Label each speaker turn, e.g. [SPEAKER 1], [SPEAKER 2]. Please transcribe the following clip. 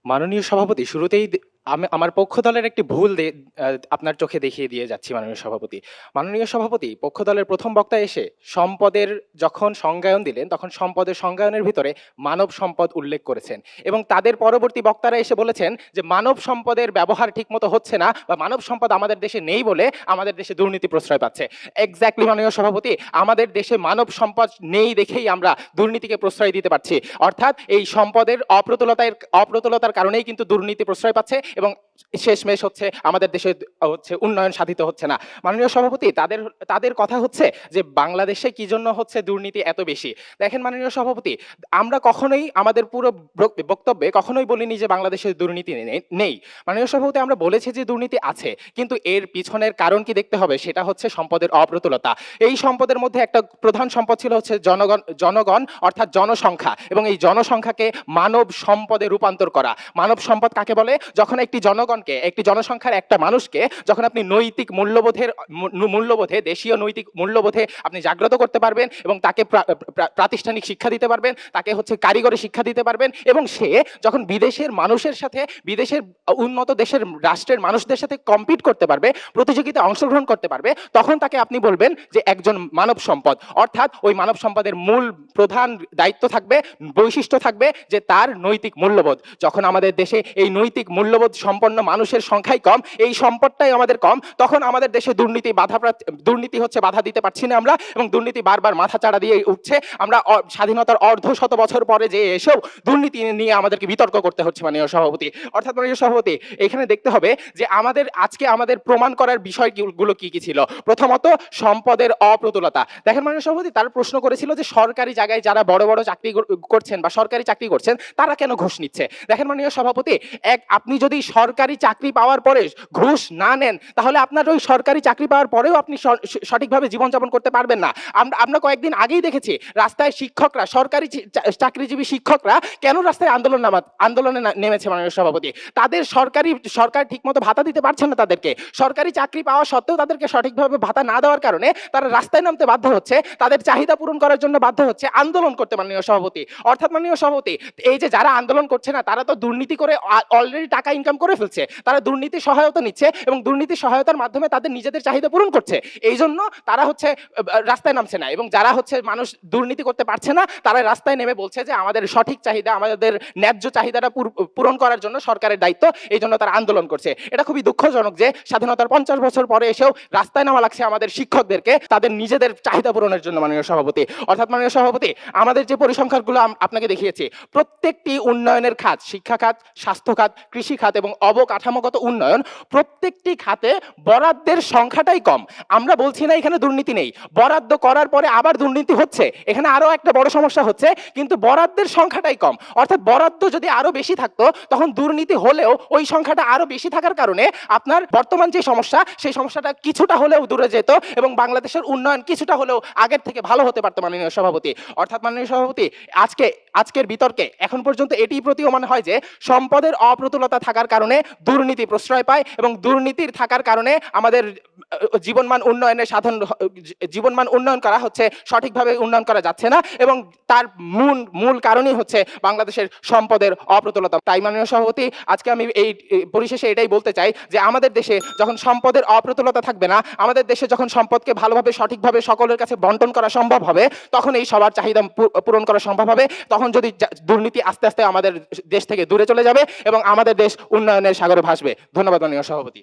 [SPEAKER 1] মাননীয় সভাপতি, শুরুতেই আমি আমার পক্ষ দলের একটি ভুল আপনার চোখে দেখিয়ে দিয়ে যাচ্ছি। মাননীয় সভাপতি, পক্ষ দলের প্রথম বক্তা এসে সম্পদের যখন সংজ্ঞায়ন দিলেন, তখন সম্পদের সংজ্ঞায়নের ভিতরে মানব সম্পদ উল্লেখ করেছেন এবং তাদের পরবর্তী বক্তারা এসে বলেছেন যে মানব সম্পদের ব্যবহার ঠিকমতো হচ্ছে না বা মানব সম্পদ আমাদের দেশে নেই বলে আমাদের দেশে দুর্নীতি প্রশ্রয় পাচ্ছে। এক্স্যাক্টলি মাননীয় সভাপতি, আমাদের দেশে মানব সম্পদ নেই দেখেই আমরা দুর্নীতিকে প্রশ্রয় দিতে পারছি। অর্থাৎ এই সম্পদের অপ্রতুলতার কারণেই কিন্তু দুর্নীতি প্রশ্রয় পাচ্ছে এবং শেষমেশ হচ্ছে আমাদের দেশে উন্নয়ন সাধিত হচ্ছে না। মাননীয় সভাপতি, তাদের কথা হচ্ছে যে বাংলাদেশে কি জন্য হচ্ছে দুর্নীতি এত বেশি। দেখেন মাননীয় সভাপতি, আমরা কখনোই আমাদের পুরো বক্তব্যে কখনোই বলিনি যে বাংলাদেশে দুর্নীতি নেই। মাননীয় সভাপতি, আমরা বলেছি যে দুর্নীতি আছে, কিন্তু এর পিছনের কারণ কি দেখতে হবে, সেটা হচ্ছে সম্পদের অপ্রতুলতা। এই সম্পদের মধ্যে একটা প্রধান সম্পদ ছিল হচ্ছে জনগণ অর্থাৎ জনসংখ্যা, এবং এই জনসংখ্যাকে মানব সম্পদে রূপান্তর করা। মানব সম্পদ কাকে বলে? যখন একটি জনসংখ্যার একটা মানুষকে যখন আপনি নৈতিক মূল্যবোধে দেশীয় নৈতিক মূল্যবোধে আপনি জাগ্রত করতে পারবেন এবং তাকে প্রাতিষ্ঠানিক শিক্ষা দিতে পারবেন, তাকে হচ্ছে কারিগরি শিক্ষা দিতে পারবেন, এবং সে যখন বিদেশের মানুষের সাথে, বিদেশের উন্নত দেশের রাষ্ট্রের মানুষদের সাথে কম্পিট করতে পারবে, প্রতিযোগিতায় অংশগ্রহণ করতে পারবে, তখন তাকে আপনি বলবেন যে একজন মানব সম্পদ। অর্থাৎ ওই মানব সম্পদের মূল প্রধান দায়িত্ব থাকবে, বৈশিষ্ট্য থাকবে যে তার নৈতিক মূল্যবোধ। যখন আমাদের দেশে এই নৈতিক মূল্যবোধ সম্পন্ন মানুষের সংখ্যাই কম, এই সম্পদটাই আমাদের কম, তখন আমাদের দেশে দুর্নীতি হচ্ছে বাধা দিতে পারছি না আমরা, এবং দুর্নীতি বারবার মাথা চাড়া দিয়ে উঠছে। আমরা স্বাধীনতার অর্ধশত বছর পরে যে এসেও দুর্নীতি নিয়ে আমাদেরকে বিতর্ক করতে হচ্ছে মাননীয় সভাপতি। অর্থাৎ মাননীয় সভাপতি, এখানে দেখতে হবে যে আমাদের প্রমাণ করার বিষয়গুলো কি কি ছিল। প্রথমত, সম্পদের অপ্রতুলতা। দেখেন মাননীয় সভাপতি, তারা প্রশ্ন করেছিল যে সরকারি জায়গায় যারা বড় বড় চাকরি করছেন বা সরকারি চাকরি করছেন, তারা কেন ঘুষ নিচ্ছে। দেখেন মাননীয় সভাপতি, আপনি যদি সরকারি চাকরি পাওয়ার পরে ঘুষ না নেন, তাহলে আপনার ওই সরকারি চাকরি পাওয়ার পরেও আপনি সঠিকভাবে জীবনযাপন করতে পারবেন না। আমরা কয়েকদিন আগেই দেখেছি রাস্তায় শিক্ষকরা, সরকারি চাকরিজীবী শিক্ষকরা কেন রাস্তায় আন্দোলনে নেমেছে মাননীয় সভাপতি। তাদের সরকার ঠিকমতো ভাতা দিতে পারছে না তাদেরকে। সরকারি চাকরি পাওয়া সত্ত্বেও তাদেরকে সঠিকভাবে ভাতা না দেওয়ার কারণে তারা রাস্তায় নামতে বাধ্য হচ্ছে, তাদের চাহিদা পূরণ করার জন্য বাধ্য হচ্ছে আন্দোলন করতে মাননীয় সভাপতি। অর্থাৎ মাননীয় সভাপতি, এই যে যারা আন্দোলন করছে না, তারা তো দুর্নীতি করে অলরেডি টাকা ইনকাম করে ফেলছে, তারা দুর্নীতি সহায়তা নিচ্ছে এবং দুর্নীতি সহায়তার মাধ্যমে তাদের নিজেদের চাহিদা পূরণ করছে। এই জন্য তারা হচ্ছে রাস্তায় নামছে না, এবং যারা হচ্ছে মানুষ দুর্নীতি করতে পারছে না, তারা রাস্তায় নেমে বলছে যে আমাদের সঠিক চাহিদা, আমাদের ন্যায্য চাহিদাটা পূরণ করার জন্য সরকারের দায়িত্ব, এই জন্য তারা আন্দোলন করছে। এটা খুবই দুঃখজনক যে স্বাধীনতার 50 বছর পরে এসেও রাস্তায় নামা লাগছে আমাদের শিক্ষকদেরকে তাদের নিজেদের চাহিদা পূরণের জন্য মাননীয় সভাপতি। অর্থাৎ মাননীয় সভাপতি, আমাদের যে পরিসংখ্যানগুলো আপনাকে দেখিয়েছি, প্রত্যেকটি উন্নয়নের খাত, শিক্ষা খাত, স্বাস্থ্য খাত, কৃষি খাত এবং অবকাঠামোগত উন্নয়ন, প্রত্যেকটি খাতে বরাদ্দের সংখ্যাটাই কম। আমরা বলছি না এখানে দুর্নীতি নেই, বরাদ্দ করার পরে আবার দুর্নীতি হচ্ছে, এখানে আরো একটা বড় সমস্যা হচ্ছে, কিন্তু বরাদ্দের সংখ্যাটাই কম। অর্থাৎ বরাদ্দ যদি আরো বেশি থাকতো, তখন দুর্নীতি হলেও ওই সংখ্যাটা আরো বেশি থাকার কারণে আপনার বর্তমান যে সমস্যা, সেই সমস্যাটা কিছুটা হলেও দূরে যেত এবং বাংলাদেশের উন্নয়ন কিছুটা হলেও আগের থেকে ভালো হতে পারতো মাননীয় সভাপতি। অর্থাৎ মাননীয় সভাপতি, আজকের বিতর্কে এখন পর্যন্ত এটি প্রতীয়মান হয় যে সম্পদের অপ্রতুলতা থাকার কারণে দুর্নীতি প্রশ্রয় পায়, এবং দুর্নীতির থাকার কারণে আমাদের জীবনমান উন্নয়ন করা হচ্ছে, সঠিকভাবে উন্নয়ন করা যাচ্ছে না, এবং তার মূল কারণই হচ্ছে বাংলাদেশের সম্পদের অপ্রতুলতা। তাই মাননীয় সভাপতি, আজকে আমি এই পরিশেষে এটাই বলতে চাই যে আমাদের দেশে যখন সম্পদের অপ্রতুলতা থাকবে না, আমাদের দেশে যখন সম্পদকে ভালোভাবে সঠিকভাবে সকলের কাছে বন্টন করা সম্ভব হবে, তখন এই সবার চাহিদা পূরণ করা সম্ভব হবে। তখন যদি দুর্নীতি আস্তে আস্তে আমাদের দেশ থেকে দূরে চলে যাবে এবং আমাদের দেশ উন্নয়নের সাগরে ভাসবে। ধন্যবাদ মাননীয় সভাপতি।